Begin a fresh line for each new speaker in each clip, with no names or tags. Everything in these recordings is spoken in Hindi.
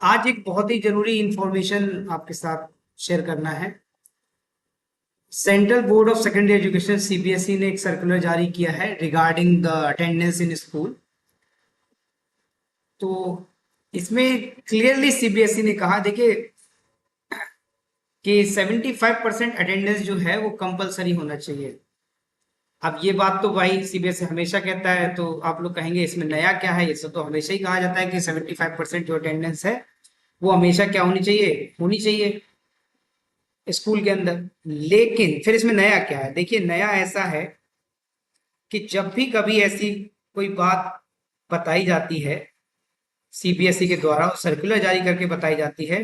आज एक बहुत ही जरूरी इंफॉर्मेशन आपके साथ शेयर करना है। Central board of secondary education CBSE ने एक सर्कुलर जारी किया है regarding the attendance in school. तो इसमें क्लियरली सीबीएसई ने कहा, देखिए कि 75% अटेंडेंस जो है वो कंपलसरी होना चाहिए। अब ये बात तो भाई सीबीएसई हमेशा कहता है, तो आप लोग कहेंगे इसमें नया क्या है। ये तो हमेशा ही कहा जाता है कि 75% जो अटेंडेंस है वो हमेशा क्या होनी चाहिए स्कूल के अंदर। लेकिन फिर इसमें नया क्या है? देखिए, नया ऐसा है कि जब भी कभी ऐसी कोई बात बताई जाती है सीबीएसई के द्वारा, सर्कुलर जारी करके बताई जाती है,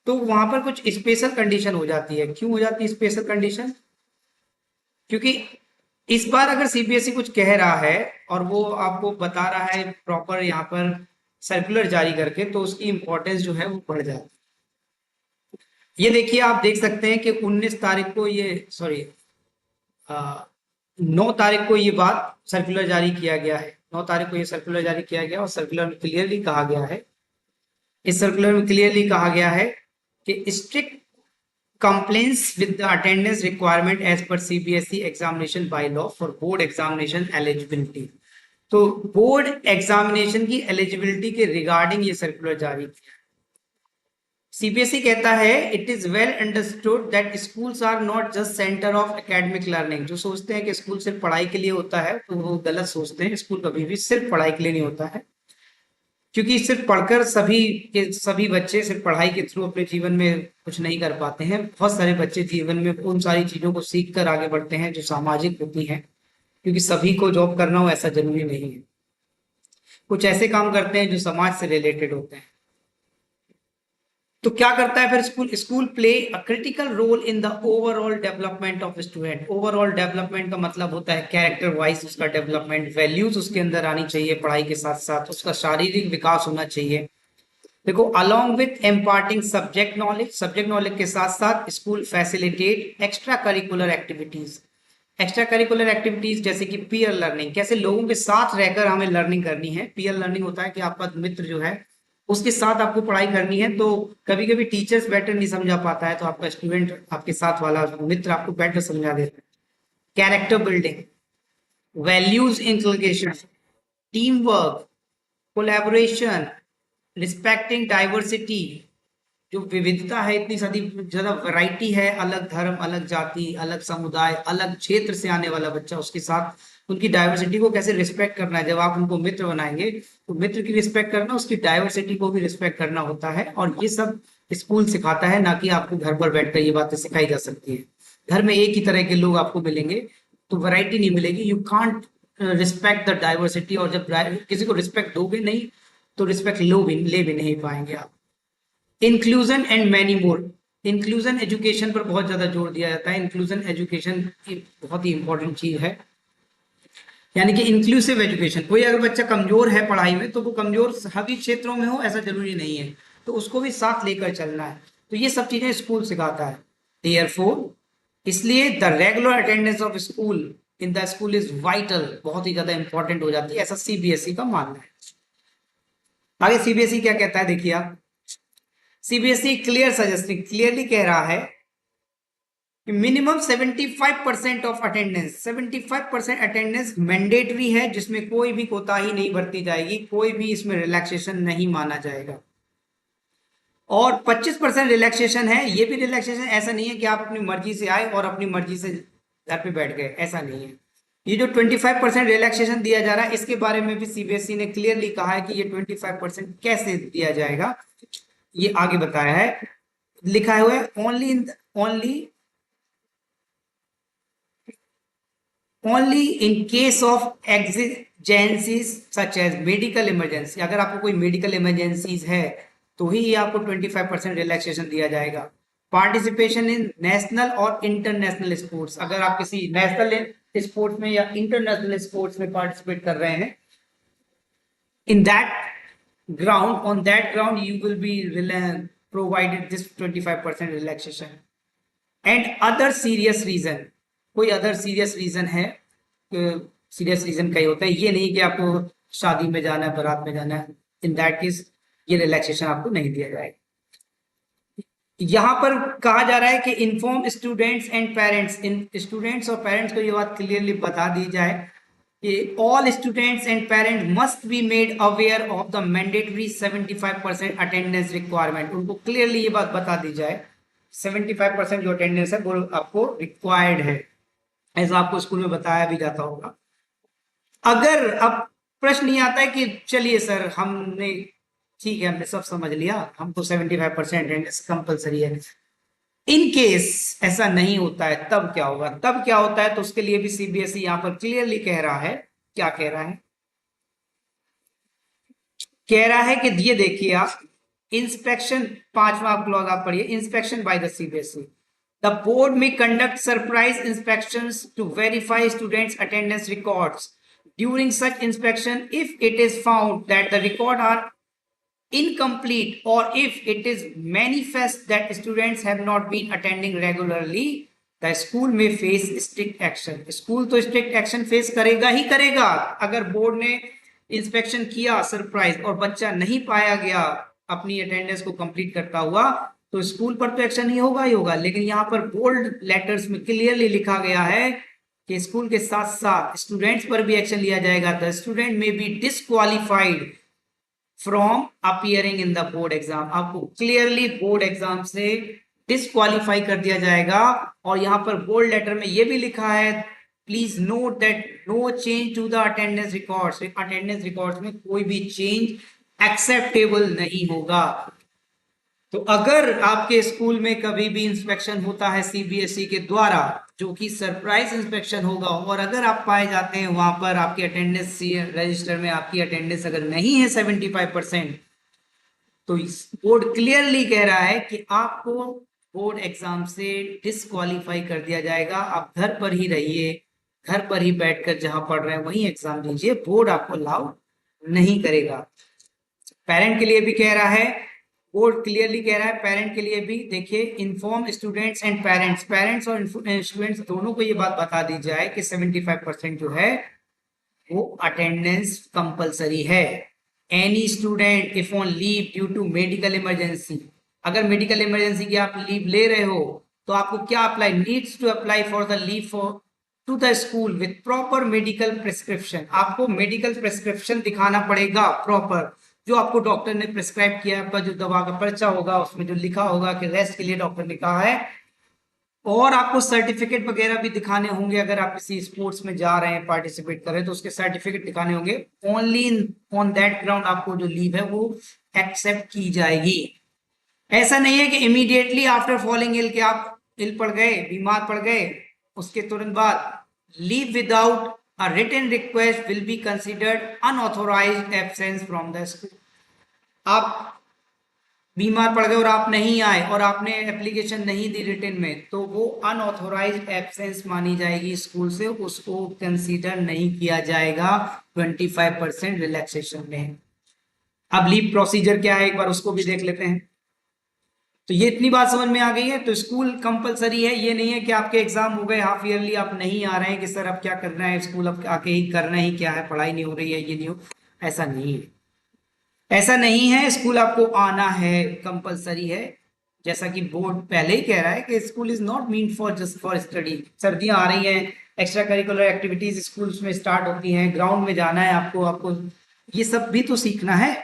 तो वहां पर कुछ स्पेशल कंडीशन हो जाती है। क्यों हो जाती है स्पेशल कंडीशन? क्योंकि इस बार अगर सीबीएसई कुछ कह रहा है और वो आपको बता रहा है प्रॉपर यहाँ पर सर्कुलर जारी करके, तो उसकी इंपॉर्टेंस जो है वो बढ़ जाती है। ये देखिए, आप देख सकते हैं कि 19 तारीख को ये सॉरी 9 तारीख को ये बात सर्कुलर जारी किया गया है। 9 तारीख को ये सर्कुलर जारी किया गया और सर्कुलर में क्लियरली कहा गया है, इस सर्कुलर में क्लियरली कहा गया है कि strict compliance with the attendance requirement as per CBSE examination bylaw for board examination eligibility। तो बोर्ड एग्जामिनेशन की एलिजिबिलिटी के रिगार्डिंग ये सर्कुलर जारी किया। सीबीएसई कहता है it is well understood that schools are not just centre of academic learning. जो सोचते हैं कि स्कूल सिर्फ पढ़ाई के लिए होता है, तो वो गलत सोचते हैं। स्कूल कभी भी सिर्फ पढ़ाई के लिए नहीं होता है, क्योंकि सिर्फ पढ़कर सभी बच्चे सिर्फ पढ़ाई के थ्रू अपने जीवन में कुछ नहीं कर पाते हैं। बहुत सारे बच्चे जीवन में उन सारी चीजों को सीख कर आगे बढ़ते हैं जो सामाजिक होती हैं, क्योंकि सभी को जॉब करना हो ऐसा जरूरी नहीं है। कुछ ऐसे काम करते हैं जो समाज से रिलेटेड होते हैं। तो क्या करता है फिर school? School play a critical role in the overall development of student. Overall development का मतलब होता है कैरेक्टर वाइज उसका डेवलपमेंट, वैल्यूज उसके अंदर आनी चाहिए, पढ़ाई के साथ साथ उसका शारीरिक विकास होना चाहिए। देखो, along with imparting subject knowledge के साथ साथ school facilitate extra curricular activities. Extra curricular activities जैसे कि पीयर लर्निंग, कैसे लोगों के साथ रहकर हमें लर्निंग करनी है। पीयर लर्निंग होता है कि आपका मित्र जो है उसके साथ आपको पढ़ाई करनी है। तो कभी कभी टीचर्स बेटर नहीं समझा पाता है, तो आपका स्टूडेंट, आपके साथ वाला मित्र आपको बेटर समझा देता है। Character building, values inculcation, team work, collaboration, respecting diversity. जो विविधता है, इतनी सारी ज्यादा वैरायटी है, अलग धर्म, अलग जाति, अलग समुदाय, अलग क्षेत्र से आने वाला बच्चा, उसके साथ उनकी डाइवर्सिटी को कैसे रिस्पेक्ट करना है। जब आप उनको मित्र बनाएंगे तो मित्र की रिस्पेक्ट करना, उसकी डाइवर्सिटी को भी रिस्पेक्ट करना होता है। और ये सब स्कूल सिखाता है, ना कि आपको घर पर बैठकर ये बातें सिखाई जा सकती है। घर में एक ही तरह के लोग आपको मिलेंगे तो वैरायटी नहीं मिलेगी। You can't respect the diversity. और जब किसी को रिस्पेक्ट दोगे नहीं तो रिस्पेक्ट ले भी नहीं पाएंगे आप। Inclusion and many more. Inclusion education पर बहुत ज्यादा जोर दिया जाता है। इंक्लूजन एजुकेशन बहुत ही इंपॉर्टेंट चीज है, यानी कि इंक्लूसिव एजुकेशन। कोई अगर बच्चा कमजोर है पढ़ाई में, तो वो कमजोर सभी क्षेत्रों में हो ऐसा जरूरी नहीं है, तो उसको भी साथ लेकर चलना है। तो ये सब चीजें स्कूल सिखाता है। देयरफॉर इसलिए the regular attendance of school in the school is vital, बहुत ही ज्यादा इंपॉर्टेंट हो जाती है, ऐसा सीबीएसई का मानना है। आगे सीबीएसई क्या कहता है, देखिए आप। सीबीएसई क्लियरली कह रहा है कि minimum 75% of attendance, 75% attendance mandatory है, जिसमें कोई भी कोताही नहीं बरती जाएगी, कोई भी इसमें रिलैक्सेशन नहीं माना जाएगा। और 25% रिलैक्सेशन है। ये भी रिलैक्सेशन ऐसा नहीं है कि आप अपनी मर्जी से आए और अपनी मर्जी से घर पे बैठ गए, ऐसा नहीं है। ये जो 25% रिलैक्सेशन दिया जा रहा है, इसके बारे में भी सीबीएसई ने क्लियरली कहा है कि ये 25% कैसे दिया जाएगा, ये आगे बताया है। लिखा हुआ है only in case of exigencies such as medical emergency. अगर आपको कोई मेडिकल इमरजेंसीज है तो ही आपको 25% रिलैक्सेशन दिया जाएगा। पार्टिसिपेशन इन नेशनल और इंटरनेशनल स्पोर्ट्स, अगर आप किसी नेशनल स्पोर्ट्स में या इंटरनेशनल स्पोर्ट्स में पार्टिसिपेट कर रहे हैं, in that on that ground you will be provided this 25% relaxation and other serious reason। कोई अदर सीरियस रीजन है, सीरियस रीजन कई होता है, ये नहीं कि आपको शादी में जाना है, बारात में जाना है। इन दैट केस ये रिलैक्सेशन आपको नहीं दिया जाएगा। यहाँ पर कहा जा रहा है कि inform students and parents, in students और पेरेंट्स को ये बात क्लियरली बता दी जाए कि all students and parents must be made aware of the mandatory 75% attendance requirement. उनको क्लियरली ये बात बता दी जाए 75% जो अटेंडेंस है वो आपको रिक्वायर्ड है, ऐसा आपको स्कूल में बताया भी जाता होगा। अगर अब प्रश्न ये आता है कि चलिए सर हमने, ठीक है हमने सब समझ लिया, हमको 75% अटेंडेंस कंपलसरी है, इन केस ऐसा नहीं होता है तब क्या होगा? तब क्या होता है तो उसके लिए भी सीबीएसई यहां पर क्लियरली कह रहा है, क्या कह रहा है? कह रहा है कि ये देखिए आप, इंस्पेक्शन, 5वां क्लॉज आप पढ़िए, inspection by the CBSE, the board में conduct surprise inspections to verify students attendance records during such inspection if it is found that the record are incomplete or if it is manifest that students have not been attending regularly, the school may face strict action। School तो strict action face करेगा ही करेगा। अगर बोर्ड ने इंस्पेक्शन किया सरप्राइज और बच्चा नहीं पाया गया अपनी अटेंडेंस को कंप्लीट करता हुआ, तो स्कूल पर तो एक्शन ही होगा। लेकिन यहाँ पर बोल्ड लेटर्स में क्लियरली लिखा गया है कि स्कूल के साथ साथ स्टूडेंट्स पर भी एक्शन लिया जाएगा। द स्टूडेंट में B disqualified from appearing in the board exam. आपको क्लियरली बोर्ड एग्जाम से डिस्क्वालीफाई कर दिया जाएगा। और यहां पर बोल्ड लेटर में यह भी लिखा है, please note that no change to the attendance records, attendance records में कोई भी चेंज एक्सेप्टेबल नहीं होगा। तो अगर आपके स्कूल में कभी भी इंस्पेक्शन होता है सीबीएसई के द्वारा, जो कि सरप्राइज इंस्पेक्शन होगा, और अगर आप पाए जाते हैं वहां पर आपकी अटेंडेंस रजिस्टर में आपकी अटेंडेंस अगर नहीं है 75%, तो बोर्ड क्लियरली कह रहा है कि आपको बोर्ड एग्जाम से डिस्क्वालीफाई कर दिया जाएगा। आप घर पर ही रहिए, घर पर ही बैठकर जहां पढ़ रहे हैं वहीं एग्जाम दीजिए, बोर्ड आपको अलाउ नहीं करेगा। पेरेंट के लिए भी कह रहा है, बोर्ड क्लियरली कह रहा है पेरेंट के लिए भी, देखिए inform students and parents, parents और स्टूडेंट्स दोनों को ये बात बता दी जाए कि 75% जो है वो अटेंडेंस कंपलसरी है। Any student if on leave due to medical emergency, अगर मेडिकल इमरजेंसी की आप लीव ले रहे हो तो आपको क्या apply, needs to apply for the leave for to the school with proper medical prescription. आपको मेडिकल प्रिस्क्रिप्शन दिखाना पड़ेगा प्रॉपर, जो आपको डॉक्टर ने प्रिस्क्राइब किया, आपका जो दवा का पर्चा होगा उसमें जो लिखा होगा कि रेस्ट के लिए डॉक्टर ने कहा है, और आपको सर्टिफिकेट वगैरह भी दिखाने होंगे। अगर आप किसी स्पोर्ट्स में जा रहे हैं, पार्टिसिपेट कर रहे हैं, तो उसके सर्टिफिकेट दिखाने होंगे। ओनली ऑन दैट ग्राउंड आपको जो लीव है वो एक्सेप्ट की जाएगी। ऐसा नहीं है कि इमीडिएटली आफ्टर फॉलिंग इल, के आप इल पड़ गए, बीमार पड़ गए, उसके तुरंत बाद leave without a written request will be considered unauthorized absence from the school। आप बीमार पड़ गए और आप नहीं आए और आपने एप्लीकेशन नहीं दी रिटन में, तो वो अनऑथोराइज्ड एब्सेंस मानी जाएगी स्कूल से, उसको कंसीडर नहीं किया जाएगा 25% रिलैक्सेशन में। अब लीव प्रोसीजर क्या है एक बार उसको भी देख लेते हैं। तो ये इतनी बात समझ में आ गई है। तो स्कूल कंपलसरी है, ये नहीं है कि आपके एग्जाम हो गए हाफ ईयरली आप नहीं आ रहे हैं कि सर अब क्या करना है, स्कूल अब आके ही करना ही क्या है, पढ़ाई नहीं हो रही है, ये नहीं हो, ऐसा नहीं है, ऐसा नहीं है। स्कूल आपको आना है, कंपलसरी है। जैसा कि बोर्ड पहले ही कह रहा है कि school is not mean for just for study. सर्दियां आ रही हैं, एक्स्ट्रा करिकुलर एक्टिविटीज स्कूल्स में स्टार्ट होती हैं, ग्राउंड में जाना है आपको, आपको ये सब भी तो सीखना है।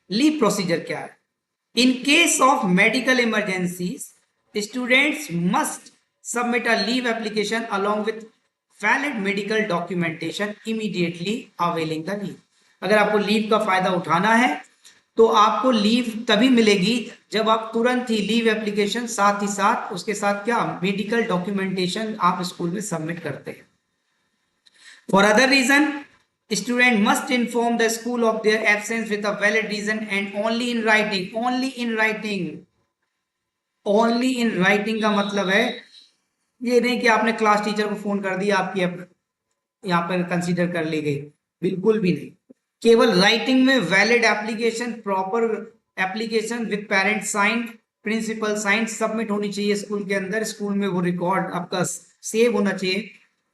लीव प्रोसीजर क्या है? In case of medical emergencies, students must submit a leave application along with valid medical documentation immediately availing the leave। अगर आपको लीव का फायदा उठाना है तो आपको लीव तभी मिलेगी जब आप तुरंत ही लीव एप्लीकेशन, साथ ही साथ उसके साथ क्या, मेडिकल डॉक्यूमेंटेशन आप स्कूल में सबमिट करते हैं। For other reason student must inform the school of their absence with a valid reason and only in writing। only in writing, only in writing का मतलब है ये नहीं कि आपने क्लास टीचर को फोन कर दिया आपकी यहाँ पर कंसीडर कर ली गई, बिल्कुल भी नहीं। केवल राइटिंग में valid application, proper application with parent sign, principal sign submit होनी चाहिए स्कूल के अंदर। स्कूल में वो रिकॉर्ड आपका सेव होना चाहिए,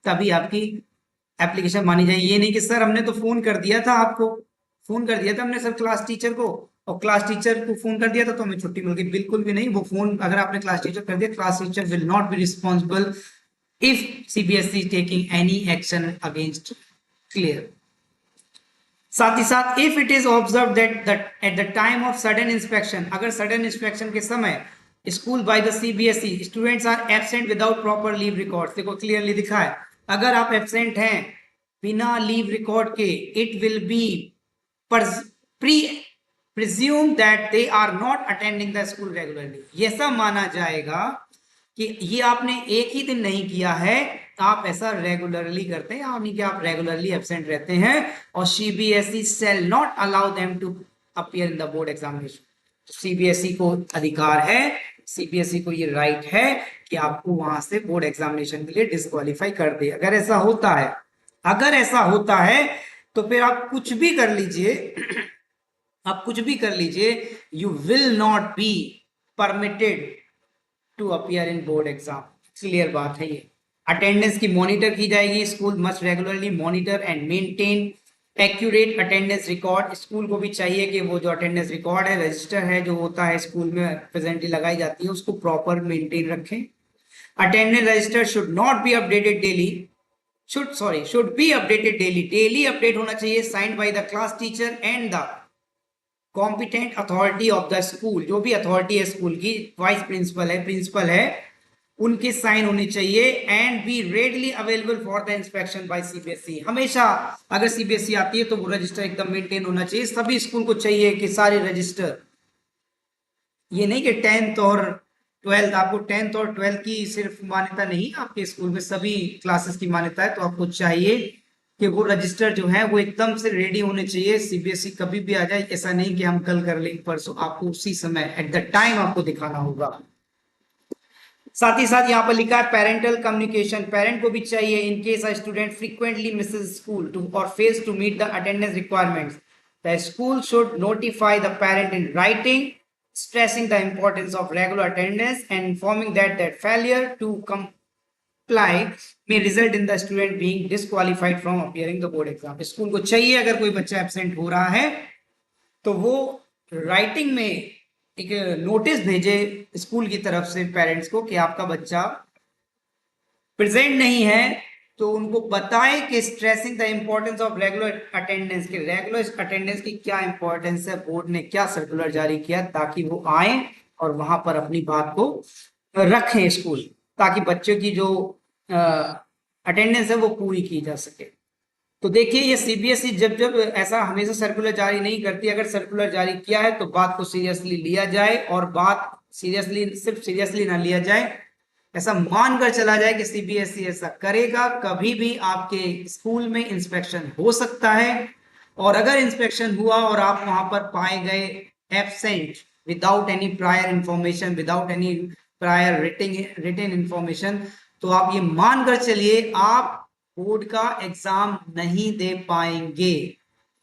तभी आपकी एप्लीकेशन मानी जाए। ये नहीं कि सर हमने तो फोन कर दिया था आपको, फोन कर दिया था हमने सर क्लास टीचर को, और क्लास टीचर को फोन कर दिया था तो हमें छुट्टी मिल गई, बिल्कुल भी नहीं। वो फोन अगर आपने क्लास टीचर कर दिया, class teacher will not be responsible if CBSE is taking any action against. Clear. साथ ही साथ if it is observe that at the time of sudden inspection, अगर सडन इंस्पेक्शन के समय school by the CBSE students are absent without proper leave record, देखो क्लियरली दिखा है, अगर आप एब्सेंट हैं बिना लीव रिकॉर्ड के, it will be presume that they are not attending the school regularly. ये सब माना जाएगा कि ये आपने एक ही दिन नहीं किया है, आप ऐसा रेगुलरली करते हैं, यानी कि आप रेगुलरली एब्सेंट रहते हैं, और CBSE shall not allow them to appear in the board examination. CBSE को अधिकार है, सीबीएसई को ये राइट है कि आपको वहां से बोर्ड एग्जामिनेशन के लिए डिस्क्वालीफाई कर दे। अगर ऐसा होता है, अगर ऐसा होता है तो फिर आप कुछ भी कर लीजिए, आप कुछ भी कर लीजिए, you will not be permitted to appear in board exam. Clear बात है ये। अटेंडेंस की मॉनिटर की जाएगी, school must regularly monitor and maintain accurate attendance record. School को भी चाहिए कि वो जो अटेंडेंस रिकॉर्ड है, रजिस्टर है जो होता है स्कूल में प्रेजेंटली लगाई जाती है, उसको प्रॉपर मेंटेन रखें। Attendance register should not be updated daily, should be updated daily, daily update होना चाहिए, signed by the class teacher and the competent authority of the school. जो भी अथॉरिटी है स्कूल की, वाइस प्रिंसिपल है, उनके साइन होने चाहिए। And be readily available for the inspection by CBSE. हमेशा अगर सीबीएसई आती है तो वो रजिस्टर एकदम मेंटेन होना चाहिए। सभी स्कूल को चाहिए कि सारे रजिस्टर, ये नहीं कि 10th और 12th, आपको 10th और 12th की सिर्फ मान्यता नहीं, आपके स्कूल में सभी क्लासेस की मान्यता है, तो आपको चाहिए कि वो रजिस्टर जो है वो एकदम से रेडी होने चाहिए। सीबीएसई कभी भी आ जाए, ऐसा नहीं कि हम कल कर लेंगे परसों, आपको उसी समय एट द टाइम आपको दिखाना होगा। साथ ही साथ यहाँ पर लिखा है पेरेंटल कम्युनिकेशन, पेरेंट को भी चाहिए in case a student frequently misses school too और fails to meet the attendance requirements, the school should notify the parent in writing, stressing the importance of regular attendance and informing that failure to comply may result in the student being disqualified from appearing the board exam। School को चाहिए अगर कोई बच्चा एब्सेंट हो रहा है तो वो राइटिंग में एक नोटिस भेजे स्कूल की तरफ से पेरेंट्स को कि आपका बच्चा प्रेजेंट नहीं है, तो उनको बताए कि stressing the importance of regular attendance, के रेगुलर अटेंडेंस की क्या इंपॉर्टेंस है, बोर्ड ने क्या सर्कुलर जारी किया, ताकि वो आए और वहां पर अपनी बात को रखें स्कूल, ताकि बच्चों की जो अटेंडेंस है वो पूरी की जा सके। तो देखिए ये सीबीएसई जब जब ऐसा हमेशा सर्कुलर जारी नहीं करती, अगर सर्कुलर जारी किया है तो बात को सीरियसली लिया जाए, और बात सीरियसली सिर्फ सीरियसली ना लिया जाए, ऐसा मानकर चला जाए कि सीबीएसई ऐसा करेगा, कभी भी आपके स्कूल में इंस्पेक्शन हो सकता है। और अगर इंस्पेक्शन हुआ और आप वहां पर पाए गए absent without any prior information, without any prior written information, तो आप ये मानकर चलिए आप बोर्ड का एग्जाम नहीं दे पाएंगे।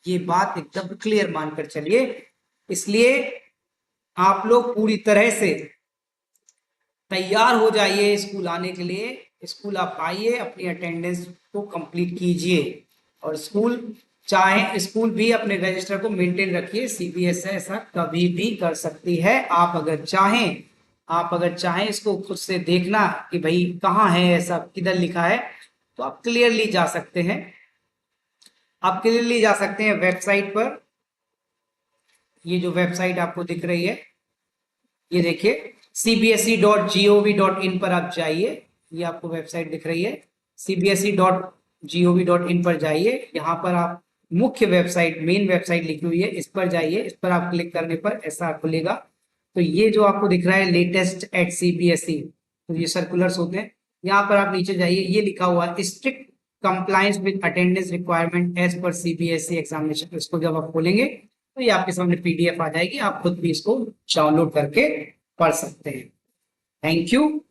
ये बात एकदम क्लियर मानकर चलिए। इसलिए आप लोग पूरी तरह से तैयार हो जाइए स्कूल आने के लिए। स्कूल आप आइए, अपनी अटेंडेंस को कंप्लीट कीजिए, और स्कूल भी अपने रजिस्टर को मेंटेन रखिए। सीबीएसई ऐसा कभी भी कर सकती है। आप अगर चाहें इसको खुद से देखना कि भाई कहाँ है, ऐसा किधर लिखा है, तो आप क्लियरली जा सकते हैं। आप क्लियरली जा सकते हैं वेबसाइट पर। ये जो वेबसाइट आपको दिख रही है, ये देखिए cbse.gov.in पर आप जाइए। ये आपको वेबसाइट दिख रही है, cbse.gov.in पर जाइए। यहाँ पर आप मुख्य वेबसाइट, मेन वेबसाइट लिखी हुई है, इस पर जाइए। इस पर आप क्लिक करने पर ऐसा खुलेगा। तो ये जो आपको दिख रहा है लेटेस्ट एट सीबीएसई, तो ये सर्कुलर्स होते हैं। यहाँ पर आप नीचे जाइए, ये लिखा हुआ है strict compliance with attendance requirement as per CBSE examination. इसको जब आप खोलेंगे तो ये आपके सामने पीडीएफ आ जाएगी, आप खुद भी इसको डाउनलोड करके पढ़ सकते हैं। Thank you,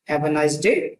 have a nice day.